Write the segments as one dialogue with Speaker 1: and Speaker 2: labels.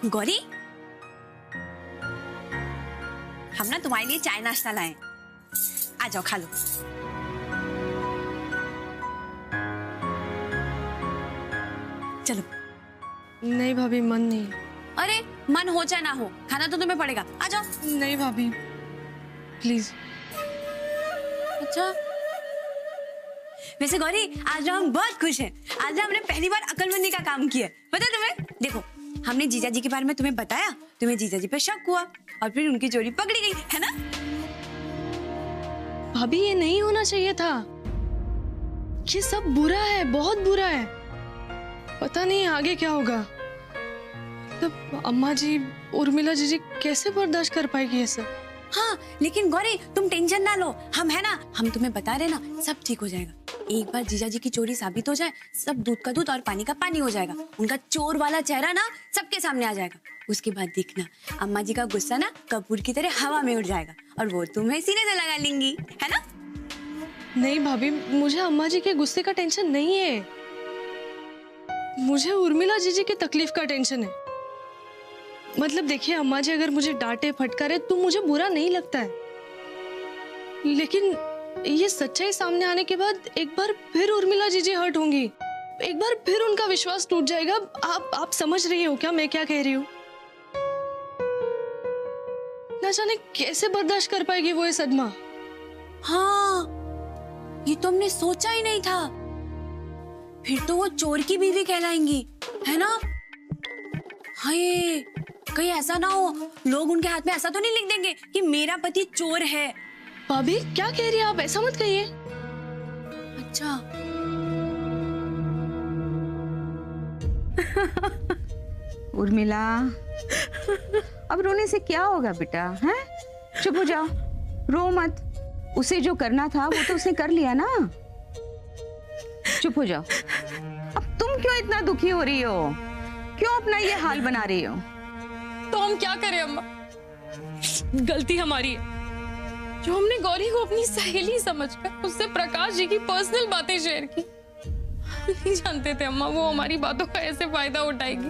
Speaker 1: गौरी, हम ना तुम्हारे लिए चाय नाश्ता लाए, आ जाओ खा लो। चलो।
Speaker 2: नहीं भाभी, मन नहीं।
Speaker 1: अरे मन हो चाहे ना हो, खाना तो तुम्हें पड़ेगा, आ जाओ।
Speaker 2: नहीं भाभी, प्लीज।
Speaker 1: अच्छा, वैसे गौरी आज हम बहुत खुश हैं। आज हमने पहली बार अक्लमंदी का काम किया है, पता है तुम्हें? देखो, हमने जीजा जी के बारे में तुम्हें बताया, तुम्हें जीजा जी पे शक हुआ और फिर उनकी चोरी पकड़ी गई, है ना?
Speaker 2: भाभी ये नहीं होना चाहिए था। ये सब बुरा है, बहुत बुरा है। पता नहीं आगे क्या होगा। मतलब अम्मा जी, उर्मिला जी कैसे बर्दाश्त कर पाएगी ये सब?
Speaker 1: हाँ, लेकिन गौरी तुम टेंशन ना लो, हम है ना, हम तुम्हें बता रहे ना, सब ठीक हो जाएगा। एक बार जीजा जी की चोरी साबित हो जाए, सब दूध का दूध और पानी का पानी हो जाएगा। उनका चोर वाला चेहरा ना सबके सामने आ जाएगा। उसके बाद देखना, अम्मा जी का गुस्सा ना कपूर की तरह हवा में उड़ जाएगा और वो तुम्हें सीने से लगा लेंगी, है ना?
Speaker 2: नहीं भाभी, मुझे अम्मा जी के गुस्से का टेंशन नहीं है। मुझे उर्मिला जी की तकलीफ का टेंशन है। मतलब देखिए, अम्मा जी अगर मुझे डांटे फटकारे तो मुझे बुरा नहीं लगता है, लेकिन ये सच्चाई सामने आने के बाद एक बार फिर उर्मिला जी हर्ट होंगी। एक बार फिर उनका विश्वास टूट जाएगा। आप समझ रही हो क्या मैं क्या कह रही हूँ? ना जाने कैसे बर्दाश्त कर पाएगी वो ये सदमा।
Speaker 1: हाँ, ये तो हमने सोचा ही नहीं था। फिर तो वो चोर की बीवी कहलाएंगी, है ना? हाय, कहीं ऐसा ना हो लोग उनके हाथ में ऐसा तो नहीं लिख देंगे कि मेरा पति चोर है।
Speaker 2: भाभी क्या कह रही है आप? ऐसा मत कहिए।
Speaker 1: अच्छा।
Speaker 3: उर्मिला, अब रोने से क्या होगा बेटा? हैं? चुप हो जाओ, रो मत। उसे जो करना था वो तो उसने कर लिया ना। चुप हो जाओ। अब तुम क्यों इतना दुखी हो रही हो? क्यों अपना ये हाल बना रही हो?
Speaker 2: तो हम क्या करें अम्मा? गलती हमारी है जो हमने गौरी को अपनी सहेली समझकर उससे प्रकाश जी की पर्सनल बातें शेयर की। नहीं जानते थे अम्मा वो हमारी बातों का ऐसे फायदा उठाएगी।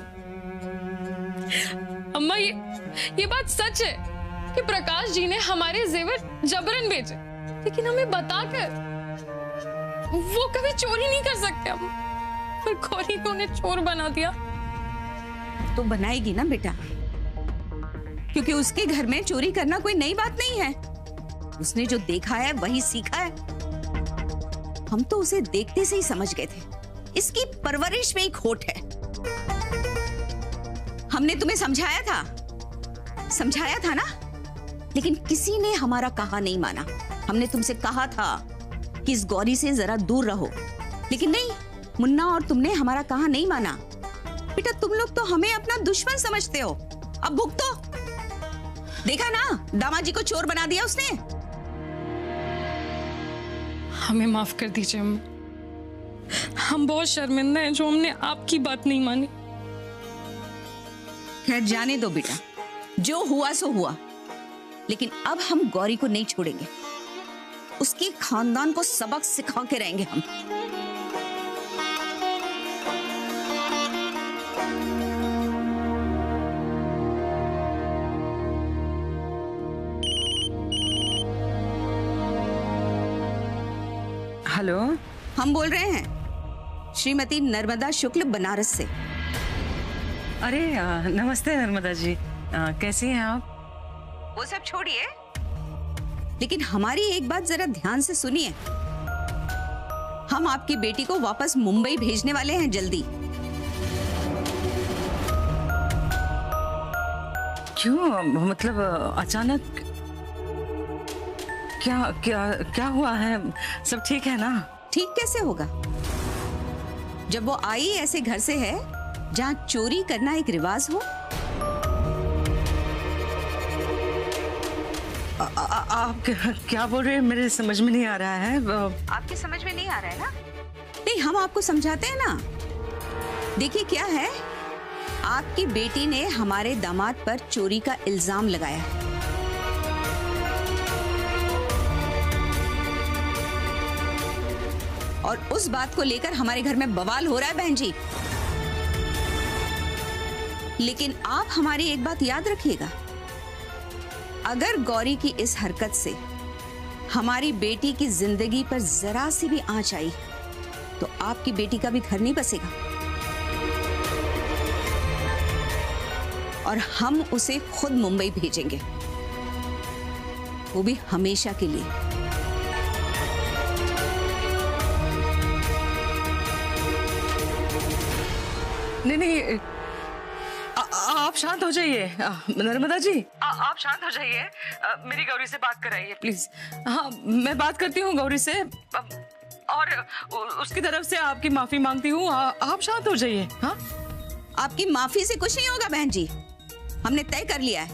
Speaker 2: अम्मा ये बात सच है कि प्रकाश जी ने हमारे जेवर जबरन बेचे, लेकिन हमें बताकर वो कभी चोरी नहीं कर सकते अम्मा। पर गौरी को उन्हें चोर बना दिया।
Speaker 3: तो बनाएगी ना बेटा, क्योंकि उसके घर में चोरी करना कोई नई बात नहीं है। उसने जो देखा है वही सीखा है। हम तो उसे देखते से ही समझ गए थे, इसकी परवरिश में ही खोट है। हमने तुम्हें समझाया था ना, लेकिन किसी ने हमारा कहा नहीं माना। हमने तुमसे कहा था कि इस गौरी से जरा दूर रहो, लेकिन नहीं, मुन्ना और तुमने हमारा कहा नहीं माना। बेटा तुम लोग तो हमें अपना दुश्मन समझते हो। अब भुगतो। देखा ना, दामाद जी को चोर बना दिया उसने।
Speaker 2: हमें माफ कर दीजिए अम्मा। हम बहुत शर्मिंदा हैं जो हमने आपकी बात नहीं मानी।
Speaker 3: खैर जाने दो बेटा, जो हुआ सो हुआ। लेकिन अब हम गौरी को नहीं छोड़ेंगे। उसके खानदान को सबक सिखा के रहेंगे हम।
Speaker 4: हेलो,
Speaker 3: हम बोल रहे हैं श्रीमती नर्मदा शुक्ल बनारस से।
Speaker 4: अरे नमस्ते नर्मदा जी, कैसी हैं आप?
Speaker 3: वो सब छोड़िए, लेकिन हमारी एक बात जरा ध्यान से सुनिए। हम आपकी बेटी को वापस मुंबई भेजने वाले हैं जल्दी।
Speaker 4: क्यों, मतलब अचानक क्या हुआ है? सब ठीक है ना?
Speaker 3: ठीक कैसे होगा जब वो आई ऐसे घर से है जहां चोरी करना एक रिवाज हो।
Speaker 4: आप क्या बोल रहे हैं? मेरे समझ में नहीं आ रहा है।
Speaker 3: आपकी समझ में नहीं आ रहा है ना? नहीं, हम आपको समझाते हैं ना। देखिए क्या है, आपकी बेटी ने हमारे दामाद पर चोरी का इल्जाम लगाया है। और उस बात को लेकर हमारे घर में बवाल हो रहा है बहन जी। लेकिन आप हमारी एक बात याद रखिएगा, अगर गौरी की इस हरकत से हमारी बेटी की जिंदगी पर जरा सी भी आंच आई तो आपकी बेटी का भी घर नहीं बसेगा और हम उसे खुद मुंबई भेजेंगे, वो भी हमेशा के लिए।
Speaker 4: नहीं, आप शांत हो जाइए नर्मदा जी। आप शांत हो जाइए, मेरी गौरी से बात कराइए प्लीज। हाँ, मैं बात करती हूँ गौरी से और उसकी तरफ से आपकी माफी मांगती हूँ। आप शांत हो जाइए। हाँ,
Speaker 3: आपकी माफी से कुछ नहीं होगा बहन जी, हमने तय कर लिया है।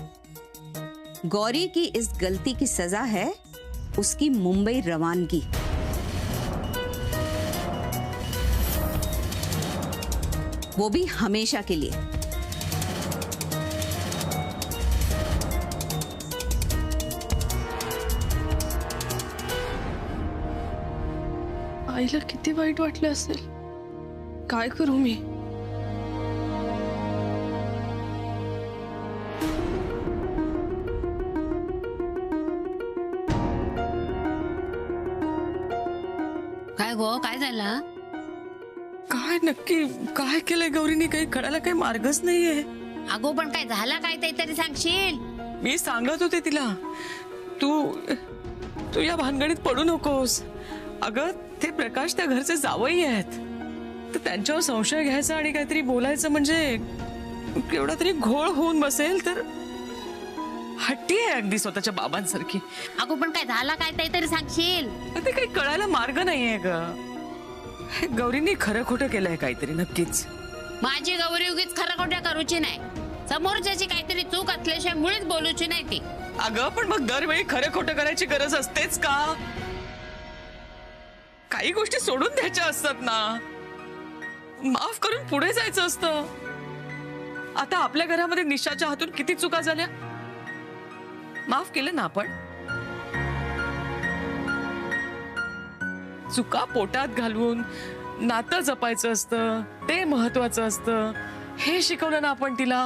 Speaker 3: गौरी की इस गलती की सजा है उसकी मुंबई रवानगी। वो भी हमेशा के लिए।
Speaker 2: आईला किती वाईट वाटलं असेल, काय करू मी?
Speaker 1: काय गो, काय झालं?
Speaker 4: काय नक्की काय केलंय गौरीने? काही कळायला काही मार्गच नाहीये।
Speaker 1: अगो पण काय झालं, काय ते तरी सांगशील?
Speaker 4: मी सांगत होते तिला, तू या भानगडीत पडू नकोस। अगं ते प्रकाश त्या घरचे जावई आहेत, तर त्यांच्यावर संशय घ्यायचा आणि काहीतरी बोलायचं म्हणजे केवढा तरी घोळ होऊन बसेल। तर हट्टी आहे अगदी स्वतःच्या बाबांसारखी।
Speaker 1: अगो पण काय झालं, काय ते तरी सांगशील?
Speaker 4: ते काही कळायला मार्ग नाहीये ग। गौरीने खरं खोटं केलंय काहीतरी नक्कीच।
Speaker 1: माझी गौरी उगीच खरं खोटं करूची नाही, समोरच्याची काहीतरी चूक असल्याशिवाय मुळीच बोलूची नाही ती।
Speaker 4: अगं पण मग दरवेळी खरं खोटं करायची गरज असतेच का? काही गोष्टी सोडून द्यायच्या असतात ना, माफ करून पुढे जायचं असतं। आता आपल्या घरामध्ये निशाच्या हातून किती चुका झाल्या, माफ केलं ना आपण। चुका पोटात घालून नातं जपायचं असतं, ते महत्वाचं असतं, हे शिकवलं ना आपण तिला।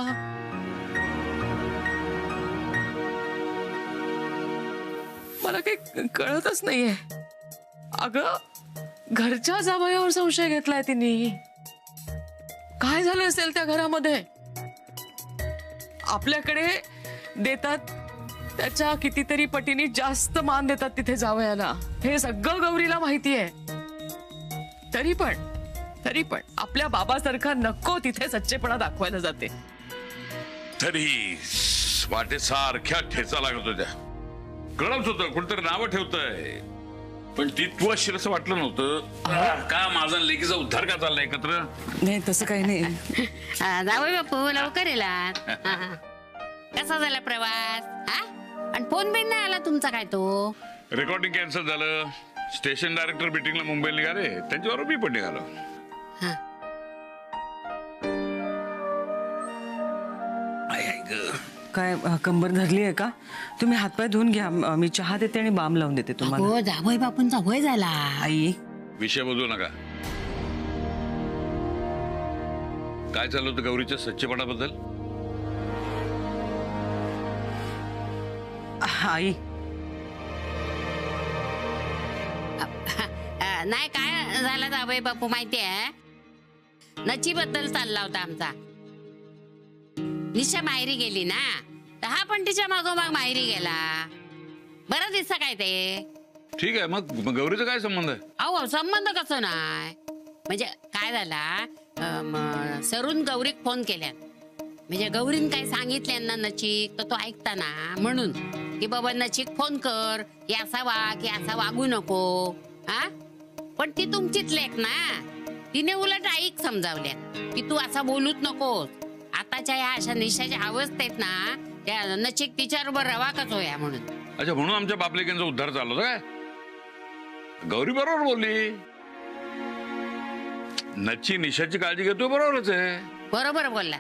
Speaker 4: मला काही कळतच नाहीये। अगं घरच्या जावयावर संशय घेतलाय तिने, काय झालं असेल त्या घरामध्ये? आपल्याकडे देतात त्याच्या कितीतरी पटीने जास्त मान देतात तिथे जावयाला, हे सगळं गौरीला माहितीये। तरी पण आपल्या बाबासारखा नको तिथे सच्चेपणा दाखवायला जाते।
Speaker 5: तरी वाटेसारख्या ठेचा लागत होत्या, कळत होतं कोणतरी नावं ठेवतंय, पण ती तू अशी असं वाटलं नव्हतं। का माझा लेकीचा उद्धार का चाललाय एकत्र?
Speaker 4: नाही तसं काही नाही।
Speaker 1: जावई बापू लवकर येला। कसा झाला प्रवास? आणि फोन बिन नाही आला तुमचा काय? तो
Speaker 5: रेकॉर्डिंग कॅन्सल झालं, स्टेशन डायरेक्टर मीटिंगला मुंबईला निघाले, त्यांच्याबरोबर मी पण निघालो।
Speaker 4: काय कंबर धरली आहे का? तुम्ही हातपाय धुवून घ्या, मी चहा देते आणि बाम लावून देते तुम्हाला।
Speaker 1: हो, जावई बापूंचा वय झाला।
Speaker 4: आई
Speaker 5: विषय बदलू नका। काय चाललं होतं गौरीच्या सच्चेपणाबद्दल?
Speaker 4: आई
Speaker 1: नाही, काय झालं जावई बापू माहितीये? नचीबद्दल चालला होता आमचा। निशा माहेरी गेली ना, तर हा पण तिच्या मागोमाग माहेरी गेला। बरं दिसतं काय ते?
Speaker 5: ठीक आहे, मग गौरीचा काय संबंध आहे?
Speaker 1: अहो संबंध कसं नाही, म्हणजे काय झाला, सरून गौरीक फोन केल्या, म्हणजे गौरीन काय सांगितल्यांना नचिक, तर तो ऐकता ना, म्हणून की बाबा नचिक फोन कर, की असा वाग, की असा वागू नको। हा, पण ती तुमचीच लेक ना, तिने उलट ऐक समजावल्या की तू असा बोलूच नकोस। आताच्या या अशा निशाच्या अवस्थेत ना, त्या नचिक तिच्याबरोबर रवाकच होया म्हणून।
Speaker 5: अच्छा, म्हणून आमच्या बापलेकांचा उद्धार चालला होता काय? गौरी बरोबर बोलली, नच्ची निशाची काळजी घेतोय, बरोबरच आहे।
Speaker 1: बरोबर बोलला।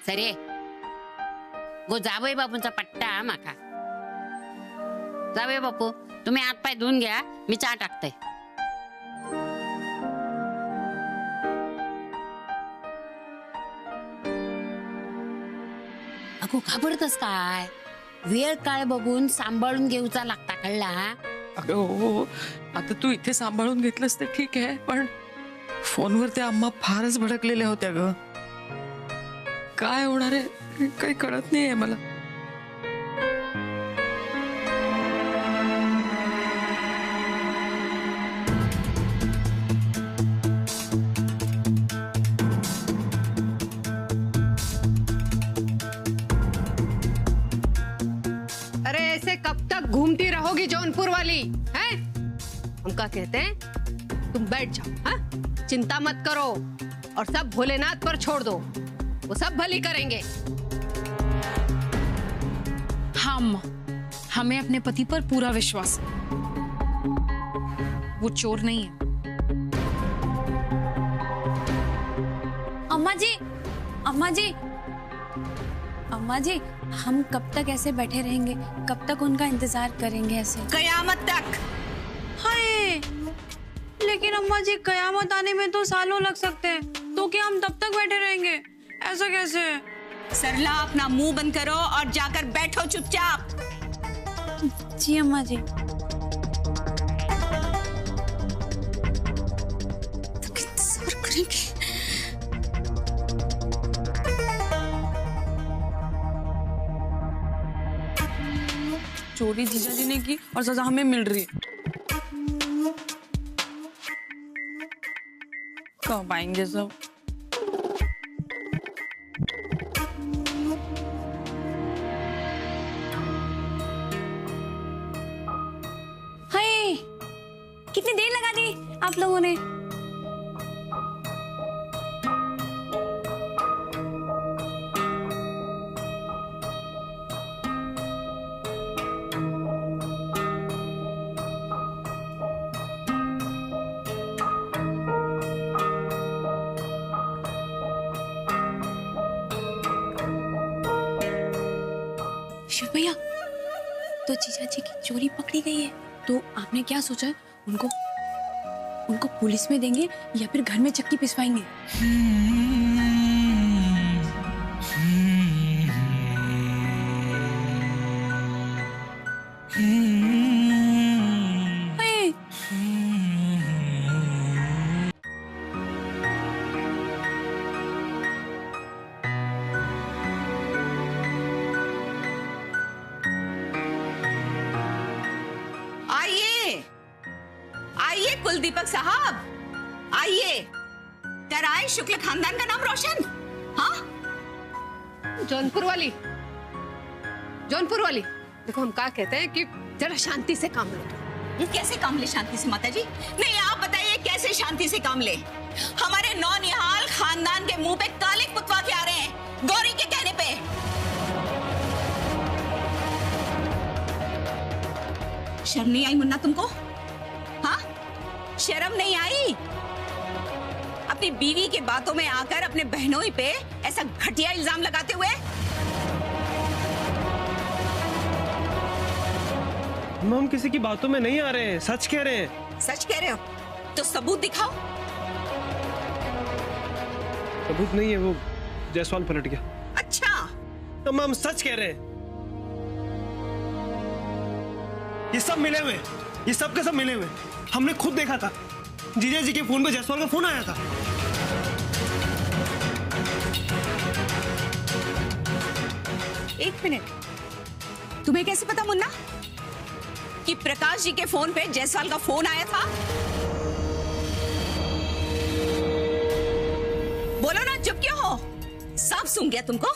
Speaker 1: सरे गो जावई बापूंचा पट्टा माका। जावई बापू तुम्ही हात पाय धुवून घ्या, मी चहा टाकते।
Speaker 6: तू घाबरतस काय? वेळ काळ बघून सांभाळून घेऊचा लागता, कळला?
Speaker 4: अगं हो, आता तू इथे सांभाळून घेतलंस तर ठीक आहे, पण फोनवर त्या अम्मा फारच भडकलेल्या होत्या ग. काय होणार आहे काही कळत नाहीये मला.
Speaker 7: अरे ऐसे कब तक घूमती रहोगी जौनपुर वाली हैं? हम क्या कहते हैं, तुम बैठ जाओ, हाँ? चिंता मत करो और सब भोलेनाथ पर छोड़ दो, वो सब भली करेंगे.
Speaker 2: हाँ अम्मा, हमें अपने पति पर पूरा विश्वास है. वो चोर नहीं है.
Speaker 1: अम्मा जी, अम्मा जी, अम्मा जी, हम कब तक ऐसे बैठे रहेंगे? कब तक उनका इंतजार करेंगे ऐसे?
Speaker 3: कयामत तक.
Speaker 1: हाय, लेकिन अम्मा जी कयामत आने में तो सालों लग सकते हैं, तो क्या हम तब तक बैठे रहेंगे? ऐसा कैसे?
Speaker 3: सरला अपना मुंह बंद करो और जाकर बैठो चुपचाप.
Speaker 1: जी अम्मा जी.
Speaker 3: तो इंतजार करेंगे.
Speaker 1: चोरी जीजा जी ने की और सजा हमें मिल रही है. कब आएंगे सब? हाय, कितनी देर लगा दी आप लोगों ने? शिव भैया, तो जीजा जी की चोरी पकड़ी गई है, तो आपने क्या सोचा है? उनको पुलिस में देंगे या फिर घर में चक्की पिसवाएंगे? hey!
Speaker 3: आइए कुलदीपक साहब, आइए, कराए शुक्ल खानदान का नाम रोशन. हाँ,
Speaker 7: जौनपुर वाली, जौनपुर वाली, देखो हम क्या कहते हैं कि जरा शांति से काम लो.
Speaker 3: ये कैसे काम ले शांति से माता जी? नहीं, आप बताइए कैसे शांति से काम ले? हमारे नौनिहाल खानदान के मुंह पे कालिक पुतवा के आ रहे हैं गौरी के कहने पे. शर्म नहीं आई मुन्ना तुमको? हाँ, शर्म नहीं आई? अपनी बीवी के बातों में आकर अपने बहनोई पे ऐसा घटिया इल्जाम लगाते हुए.
Speaker 8: हम किसी की बातों में नहीं आ रहे हैं, सच कह रहे हैं.
Speaker 3: सच कह रहे हो तो सबूत दिखाओ.
Speaker 8: सबूत नहीं है, वो जायसवाल पलट गया.
Speaker 3: अच्छा,
Speaker 8: हम सच कह रहे हैं. ये सब मिले हुए, ये सब के सब मिले हुए. हमने खुद देखा था, जीजा जी के फोन पे जायसवाल का फोन आया था.
Speaker 3: एक मिनट, तुम्हें कैसे पता मुन्ना कि प्रकाश जी के फोन पे जायसवाल का फोन आया था? बोलो ना, चुप क्यों हो? सब सुन गया तुमको?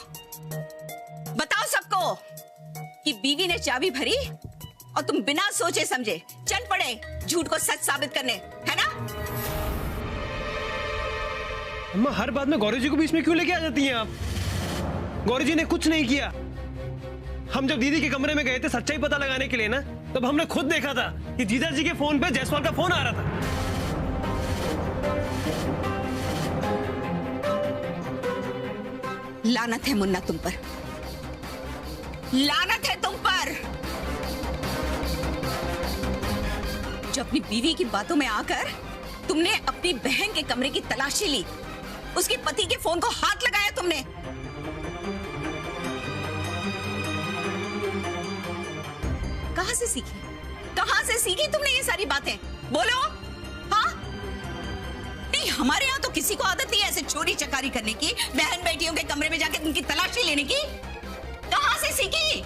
Speaker 3: बताओ सबको कि बीवी ने चाबी भरी और तुम बिना सोचे समझे चल पड़े झूठ को सच साबित करने, है ना?
Speaker 8: अम्मा, हर बात में गौरी जी को बीच में क्यों लेके आ जाती हैं आप? गौरी जी ने कुछ नहीं किया. हम जब दीदी के कमरे में गए थे सच्चाई पता लगाने के लिए ना, तब हमने खुद देखा था कि जीजा जी के फोन पे जायसवाल का फोन आ रहा था.
Speaker 3: लानत है मुन्ना तुम पर, लानत है तुम पर, जो अपनी बीवी की बातों में आकर तुमने अपनी बहन के कमरे की तलाशी ली, उसके पति के फोन को हाथ लगाया तुमने. कहाँ से सीखी? कहाँ से सीखी तुमने ये सारी बातें? बोलो। हाँ, नहीं हमारे यहाँ तो किसी को आदत नहीं है ऐसे चोरी चकारी करने की, बहन बेटियों के कमरे में जाके उनकी तलाशी लेने की। कहाँ से सीखी?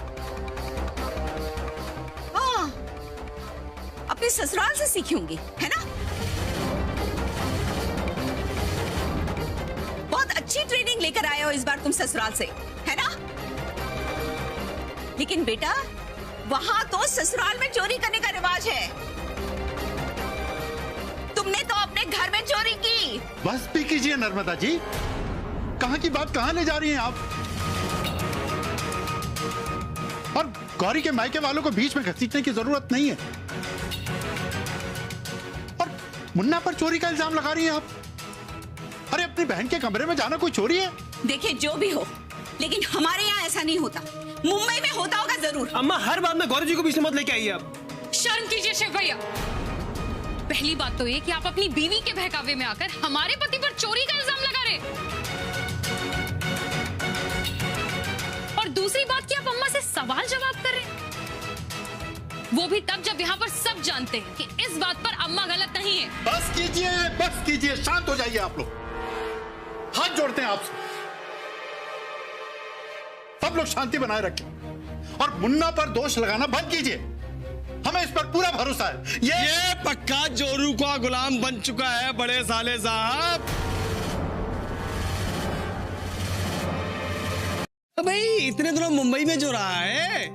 Speaker 3: हाँ, अपने ससुराल से सीखी होंगी, है ना? बहुत अच्छी ट्रेनिंग लेकर आए हो इस बार तुम ससुराल से, है ना? लेकिन बेटा, वहां तो ससुराल में चोरी करने का रिवाज है। तुमने तो अपने घर में चोरी की।
Speaker 9: बस भी कीजिए नर्मदा जी, कहाँ की बात कहाँ ले जा रही हैं आप? और गौरी के मायके वालों को बीच में घसीटने की जरूरत नहीं है। और मुन्ना पर चोरी का इल्जाम लगा रही हैं आप। अरे अपनी बहन के कमरे में जाना कोई चोरी है?
Speaker 3: देखिए जो भी हो, लेकिन हमारे यहाँ ऐसा नहीं होता। मुंबई में होता होगा जरूर।
Speaker 8: अम्मा हर बात में गौरी जी को बीच में मत लेके आइए आप।
Speaker 10: शर्म कीजिए शिव भैया। पहली बात तो ये कि आप अपनी बीवी के बहकावे में आकर हमारे पति पर चोरी का इल्जाम लगा रहे, और दूसरी बात कि आप अम्मा से सवाल जवाब कर रहे, वो भी तब जब यहाँ पर सब जानते हैं कि इस बात पर अम्मा गलत नहीं है।
Speaker 9: बस कीजिए, शांत हो जाइए आप लोग। हाथ जोड़ते हैं आपसे, सब लोग शांति बनाए रखें और मुन्ना पर दोष लगाना बंद कीजिए। हमें इस पर पूरा भरोसा है।
Speaker 8: ये पक्का जोरू का गुलाम बन चुका है बड़े साले साहब। भाई इतने दिनों मुंबई में जो रहा है,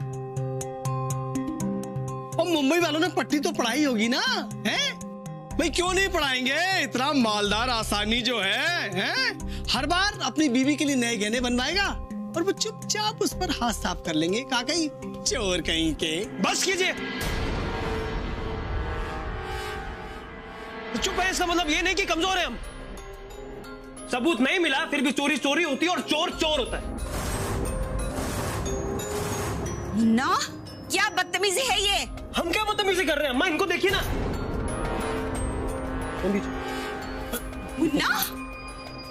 Speaker 8: और मुंबई वालों ने पट्टी तो पढ़ाई होगी ना, है भाई? क्यों नहीं पढ़ाएंगे? इतना मालदार आसानी जो है? हर बार अपनी बीवी के लिए नए गहने बनवाएगा और वो चुपचाप उस पर हाथ साफ कर लेंगे। काकई चोर कहीं के। बस कीजिए, चुप है। इसका मतलब ये नहीं कि कमजोर है हम। सबूत नहीं मिला फिर भी चोरी चोरी होती है और चोर चोर होता है।
Speaker 3: ना, क्या बदतमीजी है ये?
Speaker 8: हम क्या बदतमीजी कर रहे हैं अम्मा? इनको देखिए ना।
Speaker 3: मुन्ना,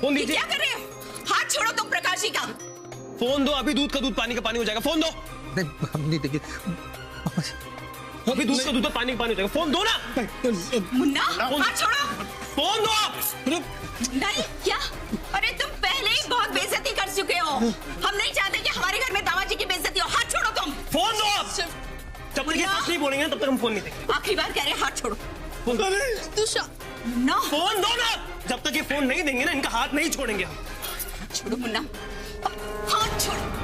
Speaker 8: फोन
Speaker 3: ये
Speaker 8: दीजिए।
Speaker 3: क्या कर रहे हो? हाथ छोड़ो तुम प्रकाश जी का।
Speaker 8: फोन दो, अभी दूध का दूध पानी का पानी हो जाएगा। फोन दो।
Speaker 9: नहीं हम नहीं देंगे।
Speaker 8: अभी दूध का दूध तो पानी का पानी हो जाएगा। फोन दो ना।
Speaker 3: मुन्ना, हाथ छोड़ो।
Speaker 8: फोन दो आप।
Speaker 3: नहीं, क्या? अरे तुम पहले ही बहुत बेइज्जती कर चुके हो। हम नहीं चाहते कि हमारे घर में दामाजी की बेइज्जती हो। हाथ छोड़ो तुम।
Speaker 8: फोन दो आप। जब तक ये सच नहीं बोलेंगे तब तक हम फोन नहीं देंगे।
Speaker 3: आखिरी बार कह रहे हैं, हाथ छोड़ो।
Speaker 8: फोन दो।
Speaker 3: मुन्ना,
Speaker 8: फोन दो ना। जब तक ये फोन नहीं देंगे ना, इनका हाथ नहीं छोड़ेंगे हम।
Speaker 3: छोड़ो मुन्ना, हाथ छोड़ो।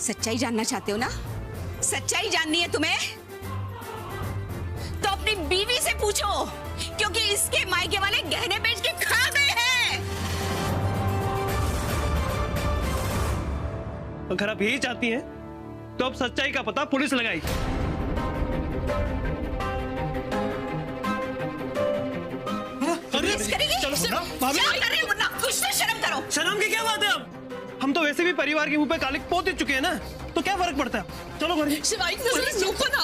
Speaker 3: सच्चाई जानना चाहते हो ना? सच्चाई जाननी है तुम्हें? तो अपनी बीवी से पूछो, क्योंकि इसके मायके वाले गहने बेच के खा गए हैं।
Speaker 8: अगर आप यही चाहती हैं तो अब सच्चाई का पता पुलिस लगाएगी।
Speaker 3: पुलिस करेगी? क्या कर रहे हो मुन्ना? कुछ तो शर्म करो।
Speaker 8: शर्म की क्या बात है? अब हम तो वैसे भी परिवार के मुंह पे कालिक पोत ही चुके हैं ना, तो क्या फर्क पड़ता है? चलो घर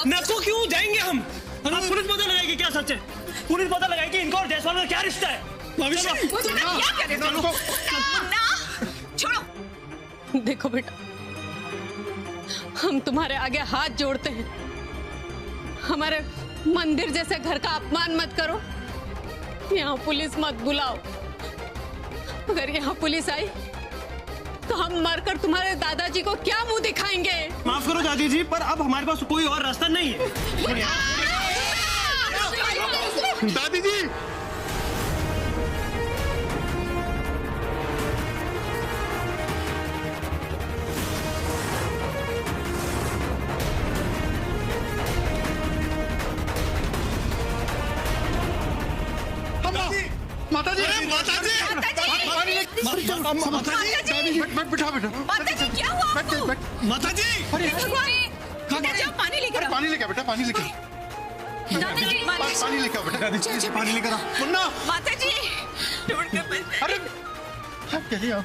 Speaker 8: नको क्यों जाएंगे हम? पुलिस पता लगाएगी क्या सच है? पुलिस पता लगाएगी इनको और जायसवाल का क्या रिश्ता है?
Speaker 3: क्या कर रहे हो? मुन्ना, छोड़ो।
Speaker 7: देखो बेटा, हम तुम्हारे आगे हाथ जोड़ते हैं। हमारे मंदिर जैसे घर का अपमान मत करो। यहाँ पुलिस मत बुलाओ। अगर यहाँ पुलिस आई तो हम मरकर तुम्हारे दादाजी को क्या मुंह दिखाएंगे?
Speaker 8: माफ करो दादी जी, पर अब हमारे पास कोई और रास्ता नहीं है।
Speaker 9: दादी जी, माता जी, बैठा बैठा।
Speaker 3: माता जी, क्या हुआ आपको?
Speaker 8: माता जी,
Speaker 3: बेटा जाओ पानी लेकर आओ।
Speaker 9: पानी लेकर बेटा, पानी लेकर
Speaker 3: दादाजी,
Speaker 9: पानी लेकर बेटा। दादी जी पानी लेकर आ। मुन्ना,
Speaker 3: माता जी, ढूंढ कर
Speaker 9: अरे आप यही आओ।